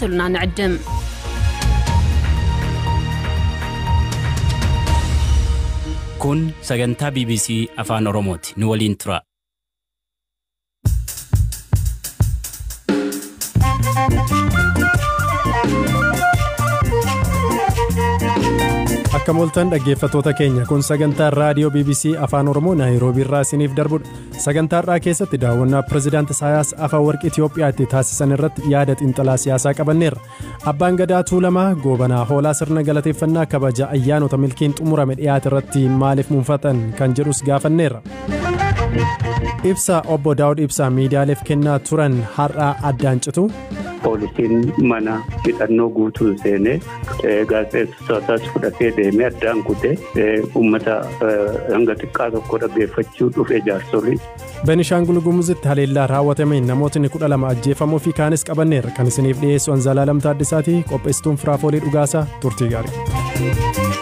تكاتلنا نعدم كون سجنتا بي بي سي أفان أوروموتي نولين ترا Akka moltan dhaggeeffattoota keenya kun sagantaa raadiyoo BBC Afaan Oromoo Naayiroobii irraa isiniif darbudha. Sagantaa irraa keessatti daawwannaa pirezidaantii Isaayyaas Afeworqi Itoophiyaatti taasisan irratti yaada xiinxalaa siyaasaa qabanneerra. Abbaan Gadaa Tuulamaa gobanaa hoolaa sirna galateeffannaa kabaja ayyaanota milkiin xumurame dhiyaate irratti maaliif muunfatan kan jedhus gaafanneerra. Ibsa obbo Daawud Ibsaa miidiyaaleef kennaa turan har'aa addaan citu. Poolisiin mana hidhannoo guutuu seenee gaazexeessitootaas fudhatee deemee addaan kutee uummata hanga xiqqaa tokko dhaggeeffachuu dhufe jaarsolii. Benishaangul Gumuzitti haleellaa raawwatameen namootni 12 ajjeefamuu fi kaanis qabanneerra kan isiniif dhiyeessu Anzalaalam Taaddisaati qopheessituun Firaafoolii Dhugaasaa turtii gaarii.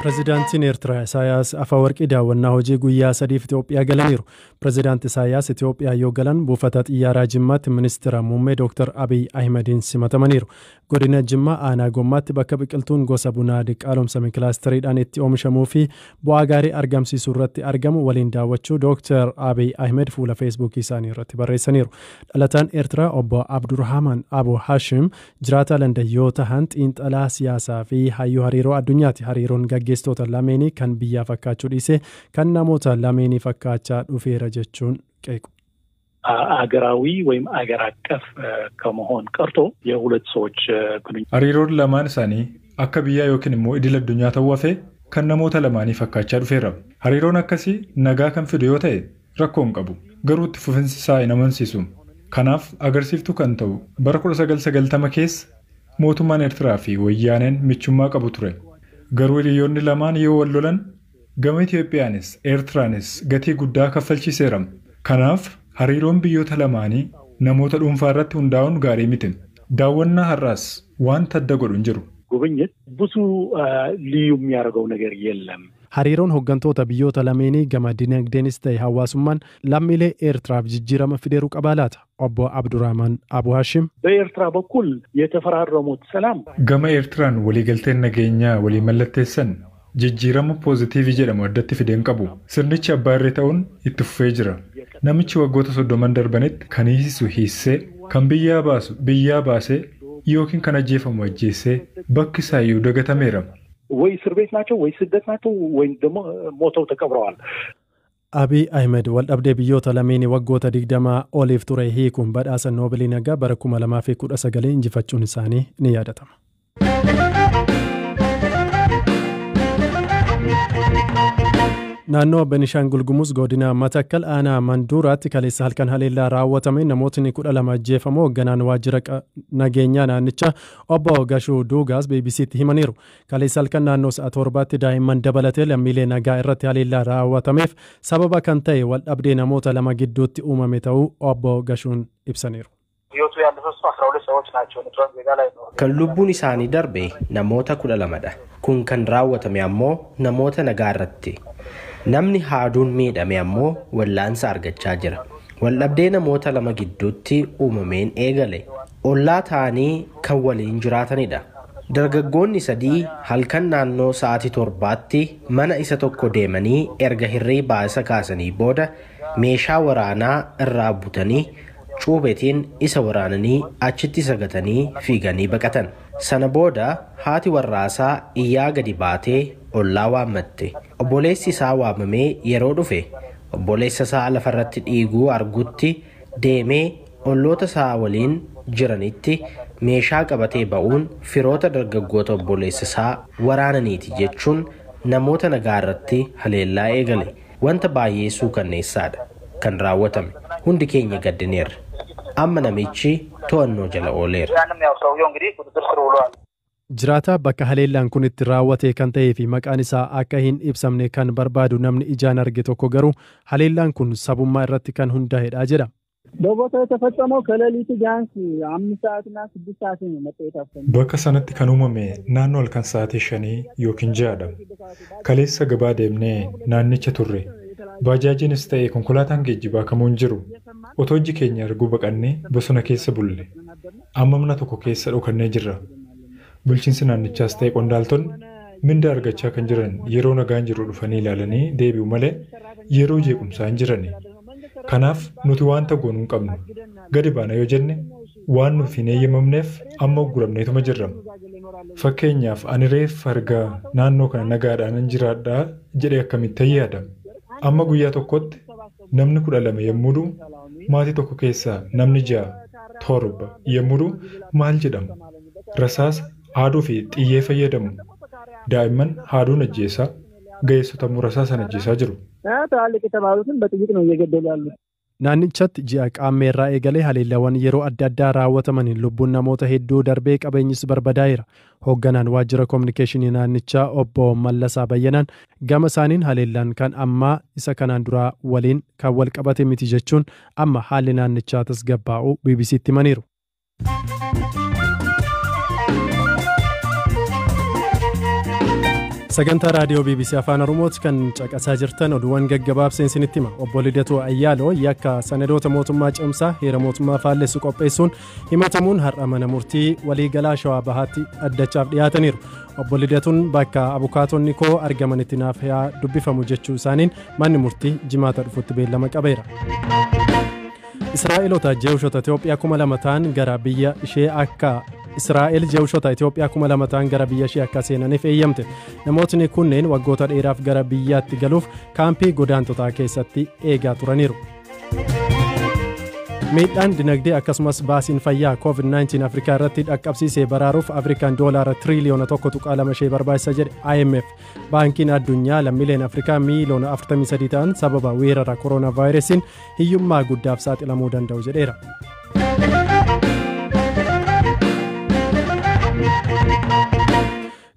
Pirezidaantiin Eertiraa Isaayyaas Afeworqi daawwannaa hojii guyyaa 3 Itoophiyaa galaniiru. Pirezidaantii Isaayyaas Itoophiyaa yoo galan buufata xiyyaaraa Jimmaatti ministeera muummee Dr. Abiy Ahmediin simatamaniiru. Godina Jimmaa aanaa Gommaatti bakka biqiltuun gosa bunaa diqqaalomsame kilaastariidhaan itti oomishamuu fi bu'aa gaarii argamsiisuu irratti argamu waliin daawwachuu Dr. Abiy Ahmed fuula feesbuukii isaanii irratti barreessaniiru. Dhalataan Eertiraa obbo Abdurrahman Abu Hashim jiraata Landan yoo ta'an xiinxalaa siyaasaa fi hayyuu hariiroo addunyaati. Hariiroon gaggeessitoota lameenii kan biyyaa fakkaachuu dhiise kan namoota lameenii fakkaachaa dhufeera jechuun qeequ. አገራዊ ወይም አገር አቀፍ ከመሆን ቀርቶ የሁለት ሰዎች ግንኙነት hariiroon lamaan isaanii akka biyyaa yookiin immoo idil addunyaa ta'uu hafee kan namoota lamaanii fakkaachaa dhufeera. Hariiroon akkasii nagaa kan fidu yoo ta'e rakkoo hin qabu. Garuu itti fufinsi isaa hin amansiisu. Kanaaf agarsiiftuu kan ta'u bara 1990 keessa mootummaan Eertiraa fi Wayyaaneen michummaa qabu ture. Garuu hiriyoonni lamaan yoo wal lolan gama Itoophiyaanis Eertiraanis gatii guddaa kaffalchiiseera. Kanaaf hariiroon biyyoota lamaanii namoota dhuunfaa irratti hundaa'uun gaarii miti. Daawwannaa har'aas wanta adda godhu hin jiru. ጉብኝት ብዙ ልዩ የሚያደርገው ነገር የለም። Hariiroon hooggantoota biyyoota lameenii gama dinagdeenis ta'e hawaasummaan lammiilee Eertiraaf jijjiirama fideeru qabaa laata? Obbo Abdurrahman Abu Hashim በኤርትራ በኩል የተፈራረሙት ሰላም gama Eertiraan waliigalteen nageenyaa walii mallatteessan jijjiirama poozitiivii jedhamu addatti fideen qabu. Sirnichi abbaa irree ta'uun itti fufee jira. Namichi waggoota 30 darbanitti kan hiisu hiissee kan biyyaa baasee yookiin kan ajjeefamu ajjeessee bakki isaayyuu dagatameera. ወይ እስር ቤት ናቸው ወይ ስደት ናቸው ወይ ደግሞ ሞተው ተቀብረዋል። Abiy Ahmed waldhabdee biyyoota lameenii waggoota 20 oliif ture hiikuun badhaasa Noobilii nagaa bara 2019 injifachuun isaanii ni yaadatama. Naannoo Benishaangul Gumuz godina Matakkal aanaa Manduuraatti kaleessa halkan haleellaa raawwatame namootni 12 ajjeefamuu hoogganaan waajjira nageenyaa naannichaa obbo Gashuu Duugaas BBC'tti himaniiru. Kaleessa halkan naannoo sa'a 7tti daa'imman dabalatee lammiilee nagaa irratti haleellaa raawwatameef sababa kan ta'e waldhabdee namoota lama gidduutti uumame ta'uu obbo Gashuun ibsaniiru. Kan lubbuun isaanii darbe namoota 12dha. Kun kan raawwatame ammoo namoota nagaa irratti. Namni haaduun miidhame ammoo wallaansa argachaa jira. Waldhabdee namoota lama gidduutti uumameen eegale. Ollaa ta'anii kan waliin jiraatanidha. Dargaggoonni 3 halkan naannoo sa'aatii 7tti mana isa tokko deemanii erga hirriibaa isa kaasanii booda meeshaa waraanaa irraa butanii cuubetiin isa waraananii achitti sagatanii fiiganii baqatan. Sana booda haati warraasaa iyyaa gadi baatee ollaa waammatte. Obboleessi isaa waamamee yeroo dhufe obboleessa isaa lafarratti dhiiguu argutti deemee olloota isaa waliin jiranitti meeshaa qabatee ba'uun firoota dargaggoota obboleessa isaa waraananiiti jechuun namoota nagaa irratti haleellaa eegale. Wanta baay'ee suukanneessaadha kan raawwatame. Hundi keenya gaddineerra. Amma namichi to'annoo jala ooleera. Jiraata bakka haleellaan kun itti raawwate kan ta'ee fi maqaan isaa akka hin ibsamne kan barbaadu namni ijaan arge tokko garuu haleellaan kun sabummaa irratti kan hundaa'edha jedha. በቦታው የተፈጸመው ከሌሊቱ ቢያንስ 5 ሰዓትና 6 ሰዓት ነው መጥተው bakka sanatti kan uumame naannoo halkan sa'aatii 5 yookiin 6dha. Kaleessa gabaa deemnee naannicha turre. Baajaajiinis ta'ee konkolaataan geejjibaa kamuun jiru. Otoo iji keenya arguu baqannee bosona keessa bulle. Amma mana tokko keessa dhokannee jirra. Bulchiinsi naannichaas ta'e qondaaltonni minda argachaa kan jiran yeroo nagaan jiru dhufanii ilaalanii deebi'u malee yeroo jeequmsaa hin jirani. Kanaaf nuti wanta goonuu hin qabnu. Gadi baana yoo jenne waan nuuf hin eeyyamamneef amma gurguramneetuma jirra. Fakkeenyaaf ani reef argaa naannoo kana nagaadhaan jiraadhaa jedhee akkamitti yaadama. Amma guyyaa tokkotti namni 12 yommuu du'u maatii tokko keessaa namni 6 7 yommuu du'u maal jedhamu? Rasaasa haaduu fi xiyyee fayyadamu. Daa'imman haaduun ajjeesaa ga'eessota muraasaan ajjeesaa jiru. Naannichatti ji'a qaammeerraa eegalee haleellawwan yeroo adda addaa raawwatamaniin lubbuun namoota hedduu darbee qabeenyis barbadaa'eera. Hoogganaan waajjira koominikeeshinii naannichaa obbo Mallasaa Bayyanaan gama isaaniin haleellaan kan ammaa isa kanaan duraa waliin kan wal qabate miti jechuun amma haalli naannichaa tasgabbaa'uu BBC'tti himaniiru. Sagantaa raadiyoo BBC Afaan Oromooti kan caqasaa jirtan oduuwwan gaggabaabseen isinitti hima. Obbo Lidatu Ayyaaloo yakka sanadoota mootummaa cimsaa heera mootummaa faallessu qopheessuun himatamuun har'a mana murtii waliigalaa Shawaa Bahaatti addachaaf dhiyaataniiru. Obbo Lidatuun bakka abukaatonni koo argamanitti naaf haa dubbifamu jechuu isaaniin manni murtii jimaata dhufutti beellama qabeera. Israa'eloota jeewushota Itoophiyaa 2,000 ta'an gara biyya ishee akka Israa'el jeewushota Itoophiyaa 2,000 ta'an gara biyya ishee akka seenaniif eeyyamte. Namootni kunneen waggoota dheeraaf gara biyyaatti galuuf kaampii godaantotaa keessatti eegaa turaniiru. Miidhaan dinagdee akkasumas baasiin fayyaa COVID-19 Afrikaa irratti dhaqqabsiisee baraaruuf Afrikaan doolaara tiriliyoona 1.2 ishee barbaachisa jedhe IMF. Baankiin addunyaa lammiileen Afrikaa miiliyoona 43 ta'an sababa weerara kooroonaa vaayirasiin hiyyummaa guddaaf saaxilamuu danda'u jedheera.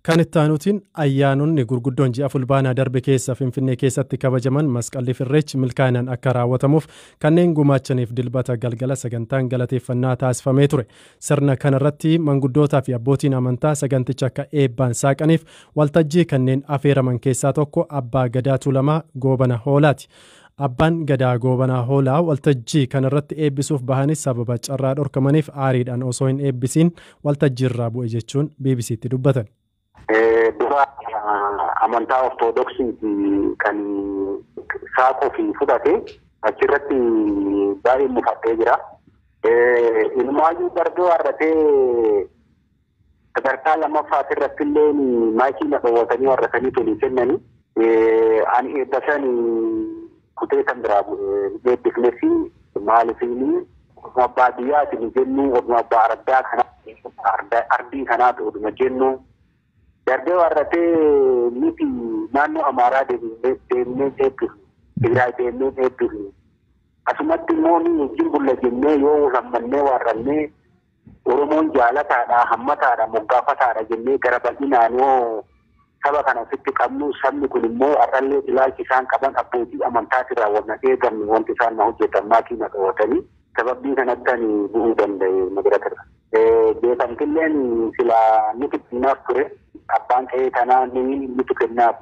Kan itti aanutiin ayyaanonni gurguddoon ji'a fulbaanaa darbe keessa Finfinnee keessatti kabajaman masqalli Irreechi milkaa'inaan akka raawwatamuuf kanneen gumaachaniif dilbata galgala sagantaan galateeffannaa taasifamee ture. Sirna kanarratti manguddootaa fi abbootiin amantaa saganticha akka eebbaan saaqaniif waltajjii kanneen afeeraman keessaa tokko Abbaa Gadaa Tuulamaa Goobana Hoolaati. Abbaan Gadaa Goobana Hoolaa waltajjii kanarratti eebbisuuf bahanis sababa carraa dhorkamaniif aariidhaan osoo hin eebbisiin waltajjiirraa bu'e jechuun BBC'tti dubbatan. Dura amantaa ortodoksii kan saaquu fi fudhate achirratti baay'ee mufadhee jira. Ilmaayyuu darbee warratee sadarkaa lammaffaa irratti illee maayikii na dhowwatanii warratanii tolii kennanii ani eebbasan kutee kan biraa eebbifnes maaliifini abbaa biyyaatiin jennu oduma abbaa ardaa kanaa ardii kanaatu oduma jennu. Darbee warratee miti naannoo Amaaraa deemnee eebbifne, Tigraay deemnee eebbifne. Asumatti immoo ni wajjin bulla jennee yoo hammannee warrannee Oromoon jaalataadha, hammataadha, moggaafataadha jennee gara bal'inaan yoo saba kana ofitti qabnu sabni kun immoo har'allee ilaalchi isaan qaban abbootii amantaatirraa wanna eegamne wanti isaan na hojjetan maatii na dhowwatanii sababii kanatti ani bu'uu danda'e magiratirra. Beekamtilleen sila nuti kennaaf ture. Abbaan ta'ee kanaa nuti kennaaf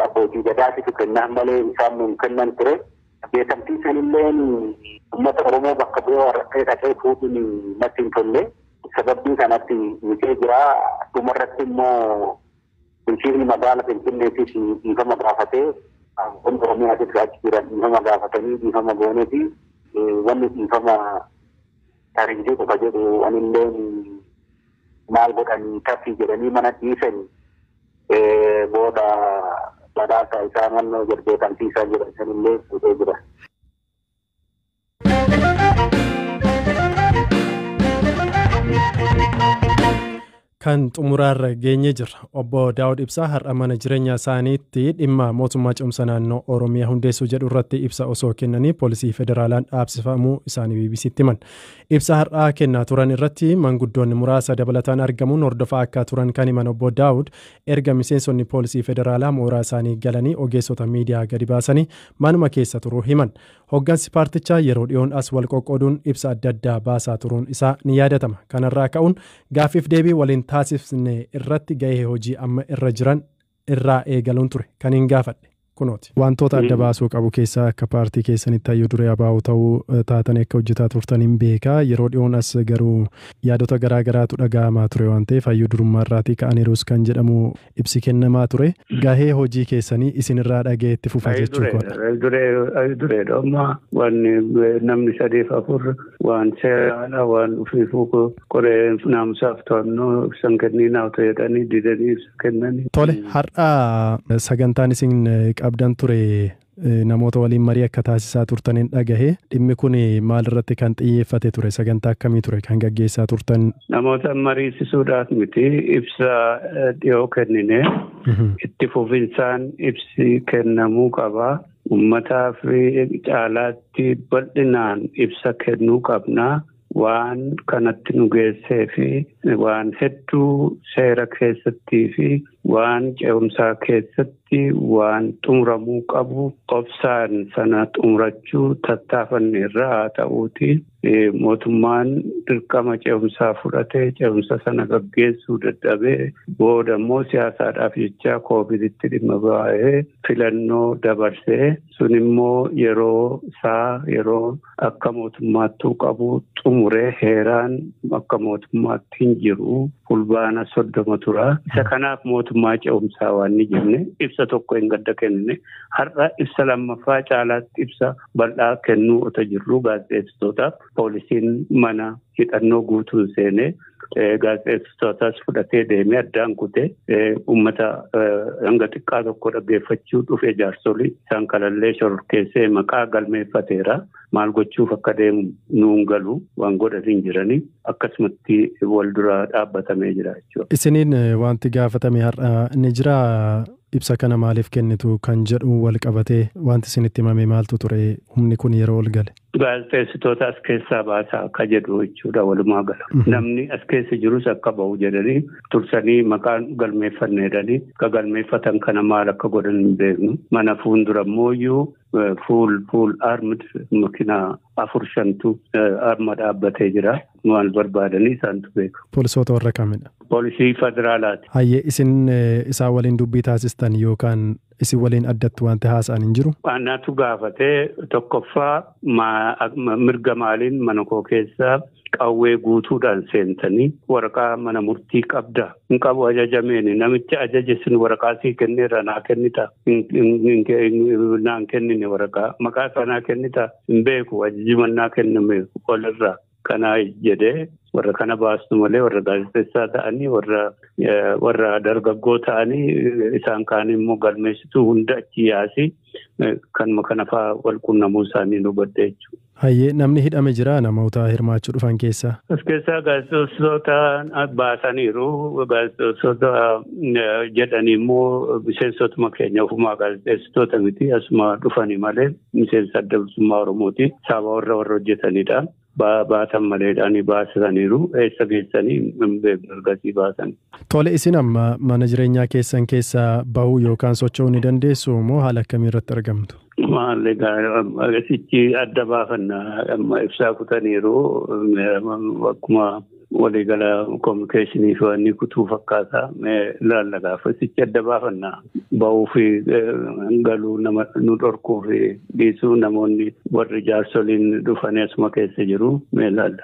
abbootii gadaatitu kennaaf malee isaan nuun kennan ture. Beekamtii sanillee uummata Oromoo bakka bu'ee warrattee dhaqee fuudhuun natti hin tolle. Sababii kanatti miidhee jira. Dhumarratti immoo bulchiinsi magaala Finfinneetis dhiifama gaafatee wanti Oromiyaatis achi jiran dhiifama gaafatanii dhiifama gooneeti wanni dhiifama taariikhii qofa jedhu anillee maal godhanii taffii jedhanii mana dhiisanii booda badhaasa isaa mannoo beekamtiisaa jedhan sanillee fuudhee jira. Kan xumuraarra geenye jira. Obbo Daawud Ibsaa har'a mana jireenyaa isaaniitti dhimma mootummaa cimsa naannoo Oromiyaa hundeessuu jedhu irratti ibsa osoo kennanii poolisii federaalaan dhaabsifamuu isaanii BBC'tti himan. Ibsa har'aa kennaa turan irratti manguddoonni muraasa dabalataan argamuun hordofaa akka turan kan himan Obbo Daawud erga miseensonni poolisii federaalaa mooraa isaanii galanii ogeessota miidiyaa gadi baasanii manuma keessa turuu himan. Hoggansi paartichaa yeroo dhiyoon as wal qoqqooduun ibsa adda addaa baasaa turuun isaa ni yaadatama. Kanarraa ka'uun gaaffiif deebii waliin taasifne irratti gahee hojii amma irra jiran irraa eegaluun ture kan hin gaafadhe kunooti. Wantoota adda baasuu qabu keessaa akka paartii keessanitti hayyuu duree abaa'uu ta'uu taatanii akka hojjetaa turtan hin beekaa. Yeroo dhiyoon as garuu yaadota garaa garaatu dhaga'amaa ture waan ta'eef hayyuu durummaa irraatii ka'aniirus kan jedhamu ibsi kennamaa ture. Gahee hojii keessanii isinirraa dhaga'ee itti fufa jechuudha. Duree dhoommaa wanni namni 3-4 waan seeraadha waan ufiifuu qoree naamusaaf to'annoo ibsan kenniinaaf ta'edhanii didanii ibsa kennanii. Tole har'a sagantaan isin qabdan ture namoota waliin marii akka taasisaa turtaniin dhagahee dhimmi kun maalirratti kan xiyyeeffate ture sagantaa akkamii ture kan gaggeessaa turtan? Namoota mariisisuudhaaf miti ibsa dhiyoo kennine itti fufinsaan ibsi kennamuu qaba. Uummataa fi caalaatti bal'inaan ibsa kennuu qabna. Waan kanatti nu geessee fi waan hedduu seera keessattii fi waan ce'umsaa keessatti waan xumuramuu qabu obsaan sana xumurachuu tattaafanne irraa haa ta'uuti. Mootummaan dirqama ce'umsaa fudhatee ce'umsa sana gaggeessuu dadhabee booda immoo siyaasaadhaaf jecha kooviditti dhimma ba'ee filannoo dabarsee sun immoo yeroo akka mootummaattuu qabu xumuree heeraan akka mootummaatti hin jiru fulbaana 30 tura. Isa kanaaf mootummaa ce'umsaa waan ni jenne ibsa tokko hin gadda kennine har'a ibsa lammaffaa caalaatti ibsa bal'aa kennuu ota jirru gaazexeessitootaaf poolisiin mana hidhannoo guutuun seenee gaazexeessitootaas fudhatee deemee addaan kutee uummata hanga xiqqaa tokko dhaggeeffachuu dhufe jaarsolii isaan kalallee shororkeessee maqaa galmeeffateera. Maal gochuuf akka deemu nuun galu waan godhatiin jiranii akkasumatti wal dura dhaabbatamee jira jechuudha. Isiniin wanti gaafatame har'a ni jira ibsa kana maaliif kennitu kan jedhu wal qabatee wanti isinitti himame maaltu ture humni kun yeroo ol gale? Gaazexeessitoota as keessaa baasaa akka jedhu jechuudha walumaa gala. Namni as keessa jirus akka bahu jedhanii tursanii maqaan galmeeffanneedhanii ka galmeeffatan kana maal akka godhan hin beeknu. Mana fuuldura immoo fuul armid makiinaa 4-5 arma dhaabbatee jira. Maal barbaadanii isaantu beeku. Poolisoota warra kamidha? Poolisii federaalaati. Hayyee isin isaa waliin dubbii taasistan yookaan isin waliin addatti wanti haasa'an hin jiru? Annaatu gaafatee tokkoffaa mirga maaliin mana koo keessaa qawwee guutuudhaan seentanii waraqaa mana murtii qabda. Hin qabu ajajameeni namichi ajaje sin waraqaa sii kenneera naa kennita. Naan kennine waraqaa maqaa sanaa kennita hin beeku ajajimannaa kenname walirraa. Kanaa jedhee warra kana baastu malee warra gaazexeessaa ta'anii warra dargaggoo ta'anii isaan kaan immoo galmeessituu hunda achi yaasii kanuma kana fa'aa wal qunnamuu isaanii nu godhe jechuudha. Hayyee namni hidhame jira namoota hirmaachuu dhufan keessaa? As keessaa gaazexeessitoota baasaniiru. Gaazexeessitoota jedhanii immoo miseensotuma keenya ofumaa gaazexeessitoota miti asuma dhufanii malee miseensa adda bilisummaa Oromooti. Saaba warra hojjetanidha. Baatan maleedhaanii baasaniiru eessa geessanii ergasii baasan. Tole isin amma mana jireenyaa keessan keessaa bahuu yookaan socho'uu ni dandeessu moo haala akkamii irratti argamtu? Maalli agasichi adda baafannaa ibsaa kutaniiru akkuma waliigala kominikeeshinii fi wanni kutuu fakkaataa ilaalla gaafasichi adda baafannaa bahuu fi galuu nama nu dhorkuu fi dhiisuu namoonni warri jaarsoliin dhufanii asuma keessa jiru ilaalla.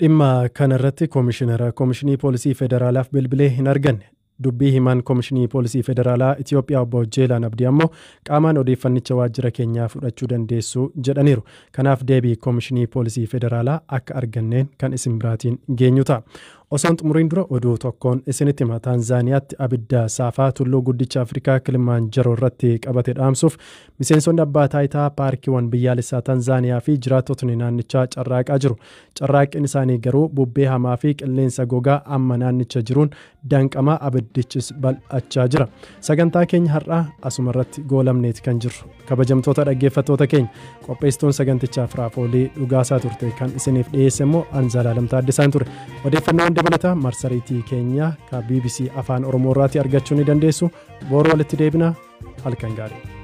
Dhimma kanarratti koomishinii poolisii federaalaaf bilbilee hin arganne. Dubbii himaan koomishinii poolisii federaalaa Itoophiyaa obbo Jeelaan Abdii ammoo qaamaan odeeffannicha waajjira keenyaa fudhachuu dandeessu jedhaniiru. Kanaaf deebii koomishinii poolisii federaalaa akka arganneen kan isin biraatiin geenyu ta'a. Osoon xumuriin dura oduu tokkoon isinitti hima Taanzaaniyaatti abidda saafaa tulluu guddicha Afrikaa Kilimaanjaroo irratti qabate dhaamsuuf miseensonni abbaa taayitaa paarkiiwwan biyyaalessaa Taanzaaniyaa fi jiraattotni naannichaa carraaqaa jiru. Carraaqqiin isaanii garuu bubbee hamaa fi qilleensa gogaa amma naannicha jiruun danqamaa abiddichis bal'achaa jira. Sagantaa keenya har'aa asuma irratti goolamneeti kan jirru. Kabajamtoota dhaggeeffattoota keenya qopheessituun sagantichaaf Raafoolii Dhugaasaa turte kan isiniif dhiyeesse immoo Anzalaalam Taaddisaan ture. Odeeffannoon dabalata marsariitii keenya ka BBC Afaan Oromoo irratti argachuu ni dandeessu. Boru walitti deebina halkan gaarii.